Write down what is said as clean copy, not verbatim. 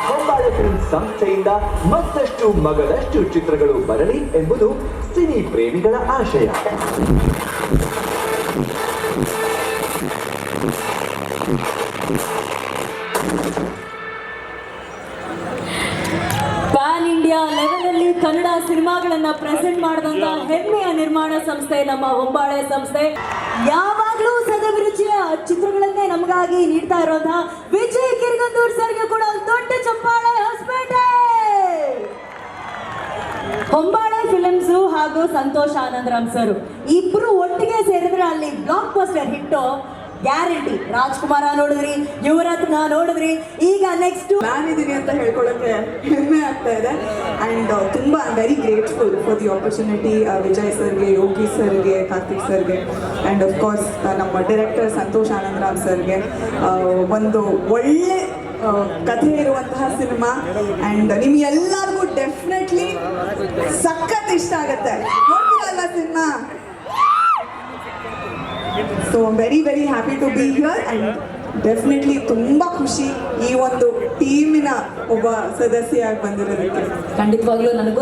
ಹೊಂಬಾಳೆ film ಸಂಸ್ಥೆಯಿಂದ ಮತ್ತಷ್ಟು ಮಗದಷ್ಟು ಚಿತ್ರಗಳು ಬರಲಿ ಎಂಬುದು ಸಿನಿ ಪ್ರೇಮಿಗಳ ಆಶಯ. ಪ್ಯಾನ್ ಇಂಡಿಯಾ ಲೆವೆಲ್ ಅಲ್ಲಿ ಕನ್ನಡ ಸಿನಿಮಾಗಳನ್ನ ಪ್ರೆಸೆಂಟ್ ಮಾಡಿದಂತ ಹೆಮ್ಮೆಯ ನಿರ್ಮಾಣ ಸಂಸ್ಥೆ ನಮ್ಮ ಹೊಂಬಾಳೆ ಸಂಸ್ಥೆ. ಯಾವಾಗ್ಲೂ ಸದಭಿರುಚಿಯ ಚಿತ್ರಗಳನ್ನೇ ನಮಗಾಗಿ ನೀಡ್ತಾ ಇರುವಂತಹ ವಿಜಯ್ ಕಿರ್ಗಂದೂರ್ ಸರ್ಗೆ ಕೂಡ ಒಂದು ದೊಡ್ಡ ಚಪ್ಪಾಳೆ ಹೊಸಪೇಟೆ. ಹೊಂಬಾಳೆ ಫಿಲ್ಮ್ಸ್ ಹಾಗೂ ಸಂತೋಷ್ ಆನಂದರಾಮ್ ಸರ್ ಇಬ್ರು ಒಟ್ಟಿಗೆ ಸೇರಿದ್ರೆ ಅಲ್ಲಿ ಬ್ಲಾಕ್ ಬಸ್ಟರ್ ಹಿಟ್ಟು ಗ್ಯಾರಂಟಿ. ರಾಜ್ಕುಮಾರ ನೋಡಿದ್ರಿ, ಯುವರತ್ನ ನೋಡಿದ್ರಿ, ಈಗ ನೆಕ್ಸ್ಟ್ ನಾನಿದ್ದೀನಿ ಅಂತ ಹೇಳ್ಕೊಳ್ಳೋಕ್ಕೆ ಹೆಮ್ಮೆ ಆಗ್ತಾ ಇದೆ. ಆ್ಯಂಡ್ ತುಂಬ very grateful for the opportunity Vijay ಸರ್ಗೆ, ಯೋಗಿ ಸರ್ಗೆ, ಕಾರ್ತಿಕ್ ಸರ್ಗೆ ಆ್ಯಂಡ್ ಆಫ್ ಕೋರ್ಸ್ ನಮ್ಮ ಡೈರೆಕ್ಟರ್ ಸಂತೋಷ್ ಆನಂದರಾಮ್ ಸರ್ಗೆ. ಒಂದು ಒಳ್ಳೆ ಕಥೆ ಇರುವಂತಹ ಸಿನಿಮಾ ಆ್ಯಂಡ್ ನಿಮ್ಗೆಲ್ಲರಿಗೂ ಡೆಫಿನೆಟ್ಲಿ ಸಖತ್ ಇಷ್ಟ ಆಗುತ್ತೆ. ನೋಡ್ತೀರಲ್ಲ cinema? So very very happy to be here and definitely ತುಂಬ ಖುಷಿ ಈ ಒಂದು ಟೀಮಿನ ಒಬ್ಬ ಸದಸ್ಯೆಯಾಗಿ ಬಂದಿರೋದಕ್ಕೆ. ಖಂಡಿತವಾಗ್ಲೂ ನನಗೂ